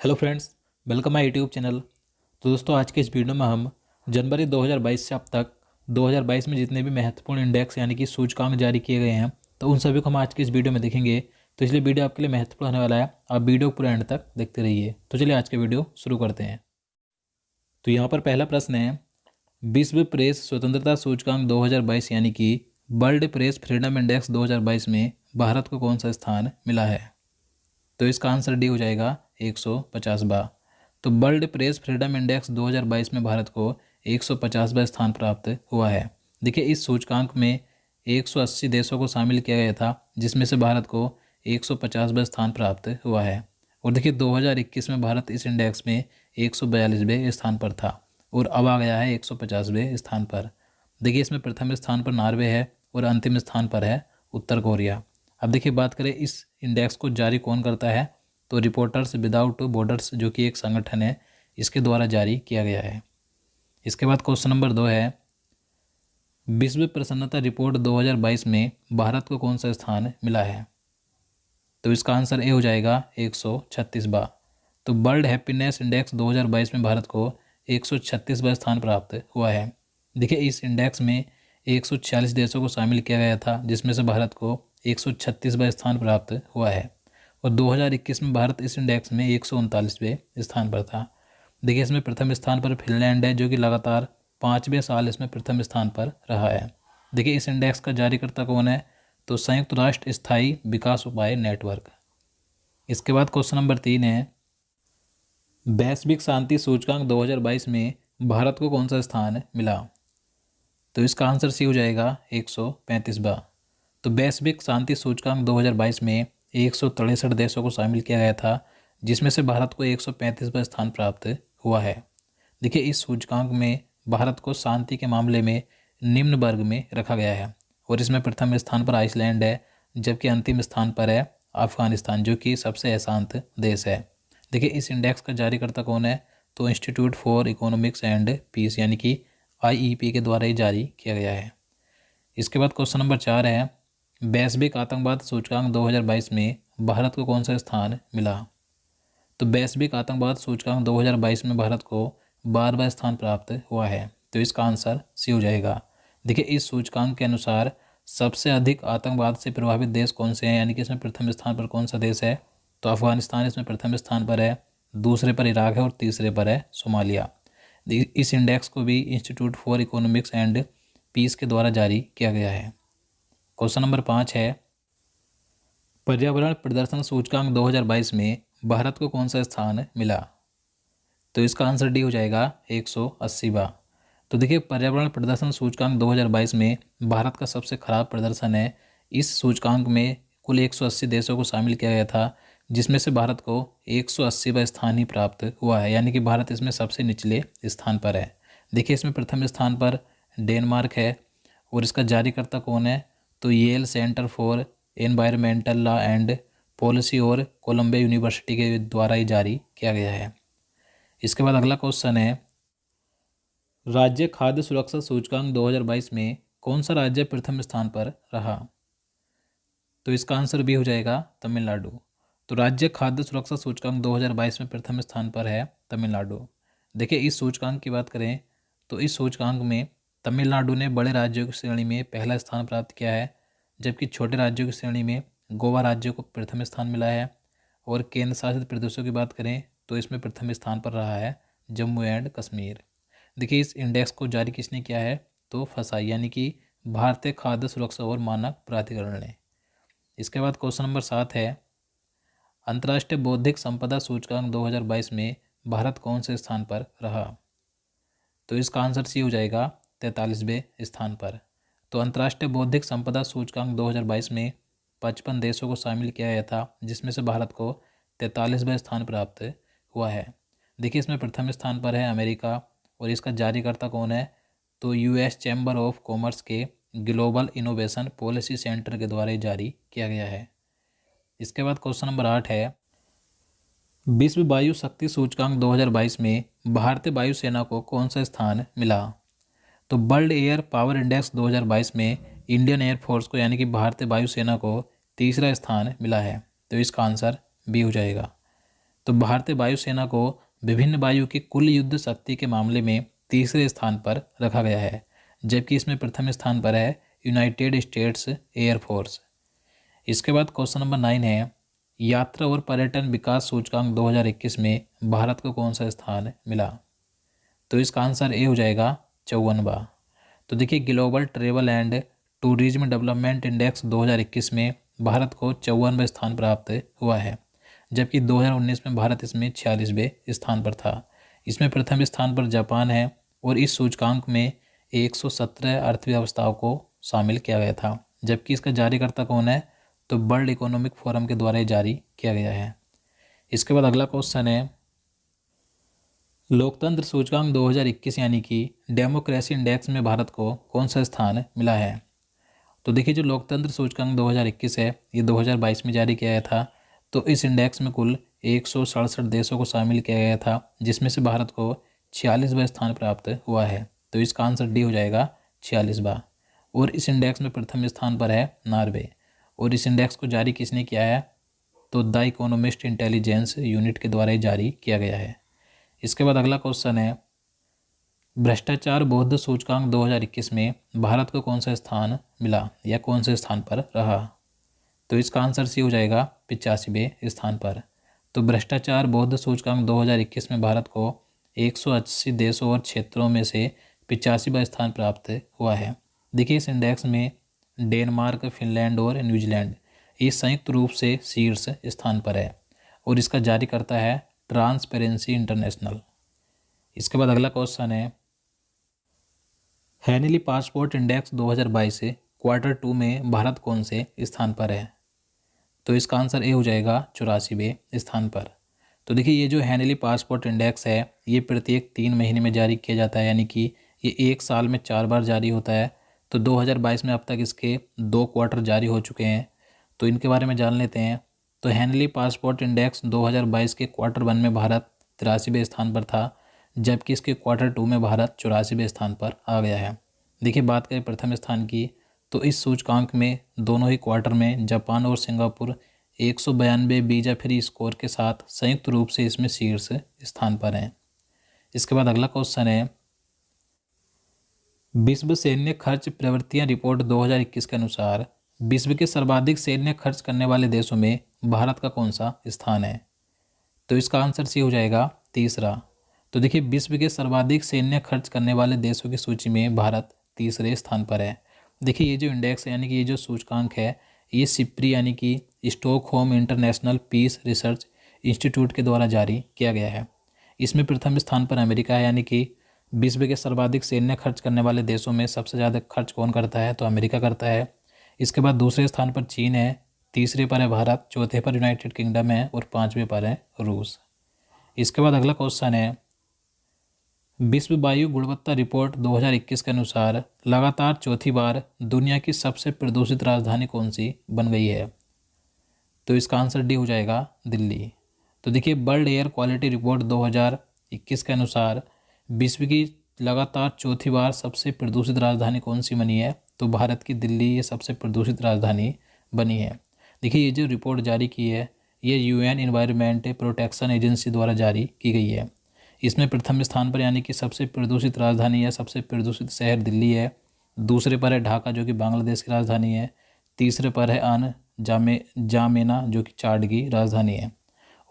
Hello friends, welcome my YouTube channel. तो दोस्तों, आज के इस वीडियो में हम जनवरी 2022 से अब तक 2022 में जितने भी महत्वपूर्ण इंडेक्स यानी कि सूचकांक जारी किए गए हैं, तो उन सभी को हम आज के इस वीडियो में देखेंगे। तो इसलिए वीडियो आपके लिए महत्वपूर्ण होने वाला है। आप वीडियो पूरे एंड तक देखते रहिए। तो चलिए आज के वीडियो शुरू करते हैं। तो यहाँ पर पहला प्रश्न है, विश्व प्रेस स्वतंत्रता सूचकांक 2022 यानी कि वर्ल्ड प्रेस फ्रीडम इंडेक्स 2022 में भारत को कौन सा स्थान मिला है? तो इसका आंसर डी हो जाएगा 150वां। तो वर्ल्ड प्रेस फ्रीडम इंडेक्स 2022 में भारत को 150वां स्थान प्राप्त हुआ है। देखिए, इस सूचकांक में 180 देशों को शामिल किया गया था, जिसमें से भारत को 150वां स्थान प्राप्त हुआ है। और देखिए, 2021 में भारत इस इंडेक्स में 142वें स्थान पर था और अब आ गया है 150वें स्थान पर। देखिए, इसमें प्रथम स्थान पर नॉर्वे है और अंतिम स्थान पर है उत्तर कोरिया। अब देखिए, बात करें इस इंडेक्स को जारी कौन करता है, तो रिपोर्टर्स विदाउट बॉर्डर्स जो कि एक संगठन है, इसके द्वारा जारी किया गया है। इसके बाद क्वेश्चन नंबर 2 है, विश्व प्रसन्नता रिपोर्ट 2022 में भारत को कौन सा स्थान मिला है? तो इसका आंसर ए हो जाएगा 136वां। तो वर्ल्ड हैप्पीनेस इंडेक्स 2022 में भारत को 136वां स्थान प्राप्त हुआ है। देखिए, इस इंडेक्स में 146 देशों को शामिल किया गया था, जिसमें से भारत को 136वां स्थान प्राप्त हुआ है। और 2021 में भारत इस इंडेक्स में 139वें स्थान पर था। देखिए, इसमें प्रथम स्थान पर फिनलैंड है, जो कि लगातार 5वें साल इसमें प्रथम स्थान पर रहा है। देखिए, इस इंडेक्स का जारीकर्ता कौन है? तो संयुक्त राष्ट्र स्थायी विकास उपाय नेटवर्क। इसके बाद क्वेश्चन नंबर 3 है, वैश्विक शांति सूचकांक 2022 में भारत को कौन सा स्थान मिला? तो इसका आंसर सी हो जाएगा 135वां। तो वैश्विक शांति सूचकांक 2022 में 163 देशों को शामिल किया गया था, जिसमें से भारत को 135वां स्थान प्राप्त हुआ है। देखिए, इस सूचकांक में भारत को शांति के मामले में निम्न वर्ग में रखा गया है और इसमें प्रथम स्थान पर आइसलैंड है, जबकि अंतिम स्थान पर है अफगानिस्तान, जो कि सबसे अशांत देश है। देखिए, इस इंडेक्स का जारीकर्ता कौन है? तो Institute for Economics and Peace यानी कि IEP के द्वारा ही जारी किया गया है। इसके बाद क्वेश्चन नंबर 4 है, वैश्विक आतंकवाद सूचकांक 2022 में भारत को कौन सा स्थान मिला? तो वैश्विक आतंकवाद सूचकांक 2022 में भारत को 12वां स्थान प्राप्त हुआ है। तो इसका आंसर सी हो जाएगा। देखिए, इस सूचकांक के अनुसार सबसे अधिक आतंकवाद से प्रभावित देश कौन से हैं, यानी कि इसमें प्रथम स्थान पर कौन सा देश है? तो अफगानिस्तान इसमें प्रथम स्थान पर है, दूसरे पर इराक है और तीसरे पर है सोमालिया। इस इंडेक्स को भी Institute for Economics and Peace के द्वारा जारी किया गया है। क्वेश्चन नंबर 5 है, पर्यावरण प्रदर्शन सूचकांक 2022 में भारत को कौन सा स्थान मिला? तो इसका आंसर डी हो जाएगा 180वां। तो देखिए, पर्यावरण प्रदर्शन सूचकांक 2022 में भारत का सबसे खराब प्रदर्शन है। इस सूचकांक में कुल 180 देशों को शामिल किया गया था, जिसमें से भारत को 180वां स्थान ही प्राप्त हुआ है, यानी कि भारत इसमें सबसे निचले स्थान पर है। देखिए, इसमें प्रथम स्थान पर डेनमार्क है और इसका जारीकर्ता कौन है? तो Yale Center for Environmental Law and Policy और कोलंबिया यूनिवर्सिटी के द्वारा ही जारी किया गया है। इसके बाद अगला क्वेश्चन है, राज्य खाद्य सुरक्षा सूचकांक 2022 में कौन सा राज्य प्रथम स्थान पर रहा? तो इसका आंसर भी हो जाएगा तमिलनाडु। तो राज्य खाद्य सुरक्षा सूचकांक 2022 में प्रथम स्थान पर है तमिलनाडु। देखिए, इस सूचकांक की बात करें तो इस सूचकांक में तमिलनाडु ने बड़े राज्यों की श्रेणी में पहला स्थान प्राप्त किया है, जबकि छोटे राज्यों की श्रेणी में गोवा राज्य को प्रथम स्थान मिला है। और केंद्र शासित प्रदेशों की बात करें तो इसमें प्रथम स्थान पर रहा है जम्मू एंड कश्मीर। देखिए, इस इंडेक्स को जारी किसने किया है? तो फसाई यानी कि भारतीय खाद्य सुरक्षा और मानक प्राधिकरण ने। इसके बाद क्वेश्चन नंबर 7 है, अंतर्राष्ट्रीय बौद्धिक संपदा सूचकांक 2022 में भारत कौन से स्थान पर रहा? तो इसका आंसर सी हो जाएगा 43वें स्थान पर। तो अंतर्राष्ट्रीय बौद्धिक संपदा सूचकांक 2022 में 55 देशों को शामिल किया गया था, जिसमें से भारत को 43वां स्थान प्राप्त हुआ है। देखिए, इसमें प्रथम स्थान पर है अमेरिका और इसका जारीकर्ता कौन है? तो US चैम्बर ऑफ कॉमर्स के ग्लोबल इनोवेशन पॉलिसी सेंटर के द्वारा ही जारी किया गया है। इसके बाद क्वेश्चन नंबर 8 है, विश्व वायु शक्ति सूचकांक 2022 में भारतीय वायुसेना को कौन सा स्थान मिला? तो वर्ल्ड एयर पावर इंडेक्स 2022 में इंडियन एयरफोर्स को यानी कि भारतीय वायुसेना को तीसरा स्थान मिला है। तो इसका आंसर बी हो जाएगा। तो भारतीय वायुसेना को विभिन्न वायु की कुल युद्ध शक्ति के मामले में तीसरे स्थान पर रखा गया है, जबकि इसमें प्रथम स्थान पर है यूनाइटेड स्टेट्स एयरफोर्स। इसके बाद क्वेश्चन नंबर 9 है, यात्रा और पर्यटन विकास सूचकांक 2021 में भारत को कौन सा स्थान मिला? तो इसका आंसर ए हो जाएगा 54वां। तो देखिए, global travel and tourism development index 2021 में भारत को 54वां स्थान प्राप्त हुआ है, जबकि 2019 में भारत इसमें 46वें स्थान पर था। इसमें प्रथम स्थान पर जापान है और इस सूचकांक में 117 अर्थव्यवस्थाओं को शामिल किया गया था, जबकि इसका जारीकर्ता कौन है? तो वर्ल्ड इकोनॉमिक फोरम के द्वारा जारी किया गया है। इसके बाद अगला क्वेश्चन है, लोकतंत्र सूचकांक 2021 यानी कि डेमोक्रेसी इंडेक्स में भारत को कौन सा स्थान मिला है? तो देखिए, जो लोकतंत्र सूचकांक 2021 है ये 2022 में जारी किया गया था। तो इस इंडेक्स में कुल 167 देशों को शामिल किया गया था, जिसमें से भारत को 46वां स्थान प्राप्त हुआ है। तो इसका आंसर डी हो जाएगा 46वां। और इस इंडेक्स में प्रथम स्थान पर है नॉर्वे। और इस इंडेक्स को जारी किसने किया है? तो द इकोनॉमिस्ट इंटेलिजेंस यूनिट के द्वारा ही जारी किया गया है। इसके बाद अगला क्वेश्चन है, भ्रष्टाचार बौद्ध सूचकांक 2021 में भारत को कौन सा स्थान मिला या कौन से स्थान पर रहा? तो इसका आंसर सी हो जाएगा 85वें स्थान पर। तो भ्रष्टाचार बौद्ध सूचकांक 2021 में भारत को 180 देशों और क्षेत्रों में से 85वां स्थान प्राप्त हुआ है। देखिए, इस इंडेक्स में डेनमार्क, फिनलैंड और न्यूजीलैंड ये संयुक्त रूप से शीर्ष स्थान पर है और इसका जारी करता है ट्रांसपेरेंसी इंटरनेशनल। इसके बाद अगला क्वेश्चन है, हैनिली पासपोर्ट इंडेक्स 2022 क्वार्टर 2 में भारत कौन से स्थान पर है? तो इसका आंसर ए हो जाएगा 84वें स्थान पर। तो देखिए, ये जो हैनिली पासपोर्ट इंडेक्स है ये प्रत्येक 3 महीने में जारी किया जाता है, यानी कि ये 1 साल में 4 बार जारी होता है। तो 2022 में अब तक इसके 2 क्वार्टर जारी हो चुके हैं, तो इनके बारे में जान लेते हैं। तो हैनिली पासपोर्ट इंडेक्स 2022 के क्वार्टर 1 में भारत 83वें स्थान पर था, जबकि इसके क्वार्टर 2 में भारत 84वें स्थान पर आ गया है। देखिए, बात करें प्रथम स्थान की, तो इस सूचकांक में दोनों ही क्वार्टर में जापान और सिंगापुर 192 वीजा फ्री स्कोर के साथ संयुक्त रूप से इसमें शीर्ष स्थान पर हैं। इसके बाद अगला क्वेश्चन है, विश्व सैन्य खर्च प्रवृत्तियां रिपोर्ट 2021 के अनुसार विश्व के सर्वाधिक सैन्य खर्च करने वाले देशों में भारत का कौन सा स्थान है? तो इसका आंसर सी हो जाएगा 3रा। तो देखिए, विश्व के सर्वाधिक सैन्य खर्च करने वाले देशों की सूची में भारत 3रे स्थान पर है। देखिए, ये जो इंडेक्स है यानी कि ये जो सूचकांक है ये सिप्री यानी कि Stockholm International Peace Research Institute के द्वारा जारी किया गया है। इसमें प्रथम स्थान पर अमेरिका है, यानी कि विश्व के सर्वाधिक सैन्य खर्च करने वाले देशों में सबसे ज़्यादा खर्च कौन करता है? तो अमेरिका करता है। इसके बाद दूसरे स्थान पर चीन है, तीसरे पर है भारत, चौथे पर यूनाइटेड किंगडम है और 5वें पर है रूस। इसके बाद अगला क्वेश्चन है, विश्व वायु गुणवत्ता रिपोर्ट 2021 के अनुसार लगातार चौथी बार दुनिया की सबसे प्रदूषित राजधानी कौन सी बन गई है? तो इसका आंसर डी हो जाएगा दिल्ली। तो देखिए, वर्ल्ड एयर क्वालिटी रिपोर्ट 2021 के अनुसार विश्व की लगातार चौथी बार सबसे प्रदूषित राजधानी कौन सी बनी है? तो भारत की दिल्ली ये सबसे प्रदूषित राजधानी बनी है। देखिए, ये जो रिपोर्ट जारी की है ये यूएन एनवायरनमेंट प्रोटेक्शन एजेंसी द्वारा जारी की गई है। इसमें प्रथम स्थान पर यानी कि सबसे प्रदूषित राजधानी या सबसे प्रदूषित शहर दिल्ली है। दूसरे पर है ढाका जो कि बांग्लादेश की राजधानी है। तीसरे पर है अन जामेना जो कि चाड की राजधानी है।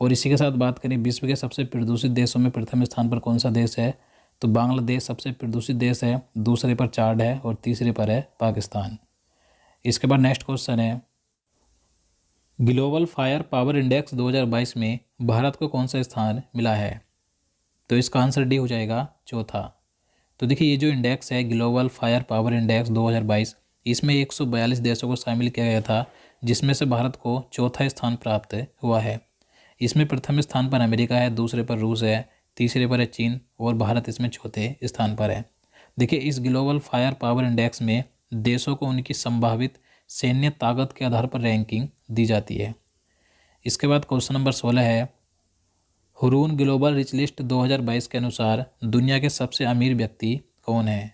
और इसी के साथ बात करें विश्व के सबसे प्रदूषित देशों में प्रथम स्थान पर कौन सा देश है? तो बांग्लादेश सबसे प्रदूषित देश है, दूसरे पर चाड है और तीसरे पर है पाकिस्तान। इसके बाद नेक्स्ट क्वेश्चन है, ग्लोबल फायर पावर इंडेक्स 2022 में भारत को कौन सा स्थान मिला है? तो इसका आंसर डी हो जाएगा चौथा। तो देखिए, ये जो इंडेक्स है ग्लोबल फायर पावर इंडेक्स 2022 इसमें 142 देशों को शामिल किया गया था, जिसमें से भारत को चौथा स्थान प्राप्त हुआ है। इसमें प्रथम स्थान पर अमेरिका है, दूसरे पर रूस है, तीसरे पर है चीन और भारत इसमें चौथे स्थान पर है। देखिए, इस ग्लोबल फायर पावर इंडेक्स में देशों को उनकी संभावित सैन्य ताकत के आधार पर रैंकिंग दी जाती है। इसके बाद क्वेश्चन नंबर 16 है, हुरून ग्लोबल रिच लिस्ट 2022 के अनुसार दुनिया के सबसे अमीर व्यक्ति कौन है?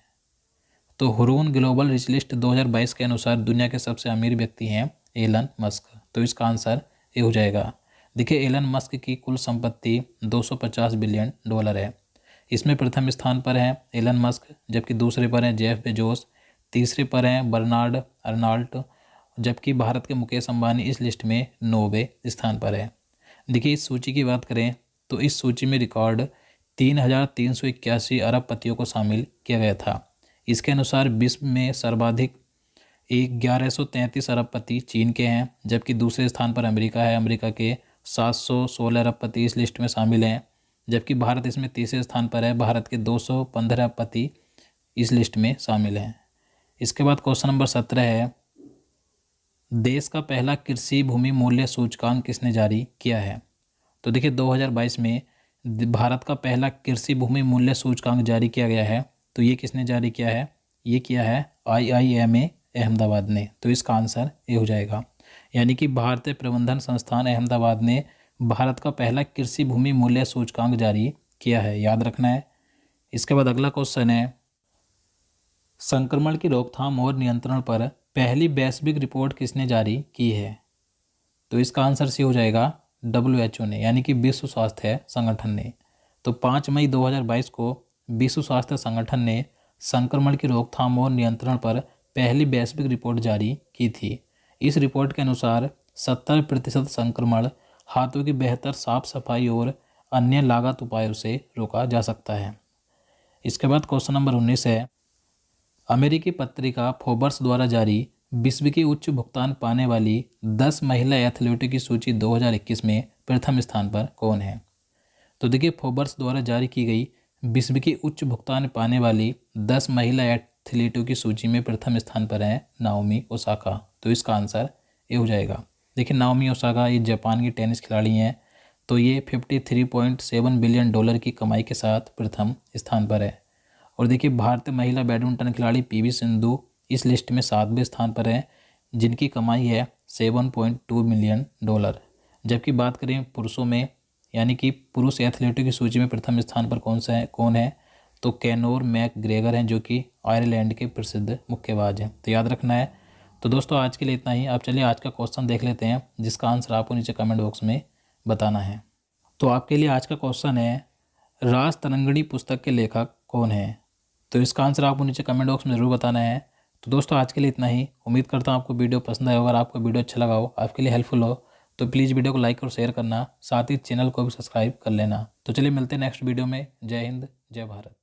तो हुरून ग्लोबल रिच लिस्ट 2022 के अनुसार दुनिया के सबसे अमीर व्यक्ति हैं एलन मस्क। तो इसका आंसर ये हो जाएगा। देखिए एलन मस्क की कुल संपत्ति 250 बिलियन डॉलर है। इसमें प्रथम स्थान पर है एलन मस्क, जबकि दूसरे पर हैं जेफ बेजोस, तीसरे पर हैं बर्नार्ड अर्नाल्ट, जबकि भारत के मुकेश अंबानी इस लिस्ट में 9वें स्थान पर है। देखिए इस सूची की बात करें तो इस सूची में रिकॉर्ड 3,381 अरबपतियों को शामिल किया गया था। इसके अनुसार विश्व में सर्वाधिक 1133 अरबपति चीन के हैं, जबकि दूसरे स्थान पर अमेरिका है। अमेरिका के 716 अरबपति इस लिस्ट में शामिल हैं, जबकि भारत इसमें तीसरे स्थान पर है। भारत के 215 अरबपति इस लिस्ट में शामिल हैं। इसके बाद क्वेश्चन नंबर 17 है, देश का पहला कृषि भूमि मूल्य सूचकांक किसने जारी किया है? तो देखिए 2022 में भारत का पहला कृषि भूमि मूल्य सूचकांक जारी किया गया है। तो ये किसने जारी किया है? ये किया है IIMA अहमदाबाद ने। तो इसका आंसर ये हो जाएगा, यानी कि भारतीय प्रबंधन संस्थान अहमदाबाद ने भारत का पहला कृषि भूमि मूल्य सूचकांक जारी किया है, याद रखना है। इसके बाद अगला क्वेश्चन है, संक्रमण की रोकथाम और नियंत्रण पर पहली वैश्विक रिपोर्ट किसने जारी की है? तो इसका आंसर सी हो जाएगा WHO ने, यानी कि विश्व स्वास्थ्य संगठन ने। तो 5 मई 2022 को विश्व स्वास्थ्य संगठन ने संक्रमण की रोकथाम और नियंत्रण पर पहली वैश्विक रिपोर्ट जारी की थी। इस रिपोर्ट के अनुसार 70% संक्रमण हाथों की बेहतर साफ सफाई और अन्य लागत उपायों से रोका जा सकता है। इसके बाद क्वेश्चन नंबर 19 है, अमेरिकी पत्रिका फोर्ब्स द्वारा जारी विश्व की उच्च भुगतान पाने वाली 10 महिला एथलीटों की सूची 2021 में प्रथम स्थान पर कौन है? तो देखिए फोर्ब्स द्वारा जारी की गई विश्व की उच्च भुगतान पाने वाली 10 महिला एथलीटों की सूची में प्रथम स्थान पर है नाओमी ओसाका। तो इसका आंसर ये हो जाएगा। देखिए नाओमी ओसाका ये जापान की टेनिस खिलाड़ी हैं। तो ये 53.7 बिलियन डॉलर की कमाई के साथ प्रथम स्थान पर है। और देखिए भारतीय महिला बैडमिंटन खिलाड़ी PV सिंधु इस लिस्ट में 7वें स्थान पर है, जिनकी कमाई है 7.2 मिलियन डॉलर। जबकि बात करें पुरुषों में, यानी कि पुरुष एथलीटों की सूची में प्रथम स्थान पर कौन है? तो कैनोर मैकग्रेगर हैं, जो कि आयरलैंड के प्रसिद्ध मुक्केबाज हैं। तो याद रखना है। तो दोस्तों आज के लिए इतना ही। अब चलिए आज का क्वेश्चन देख लेते हैं, जिसका आंसर आपको नीचे कमेंट बॉक्स में बताना है। तो आपके लिए आज का क्वेश्चन है, राज तरंगिणी पुस्तक के लेखक कौन है? तो इसका आंसर आपको नीचे कमेंट बॉक्स में ज़रूर बताना है। तो दोस्तों आज के लिए इतना ही। उम्मीद करता हूँ आपको वीडियो पसंद आया। अगर आपको वीडियो अच्छा लगा हो, आपके लिए हेल्पफुल हो, तो प्लीज़ वीडियो को लाइक और शेयर करना, साथ ही चैनल को भी सब्सक्राइब कर लेना। तो चलिए मिलते हैं नेक्स्ट वीडियो में। जय हिंद, जय भारत।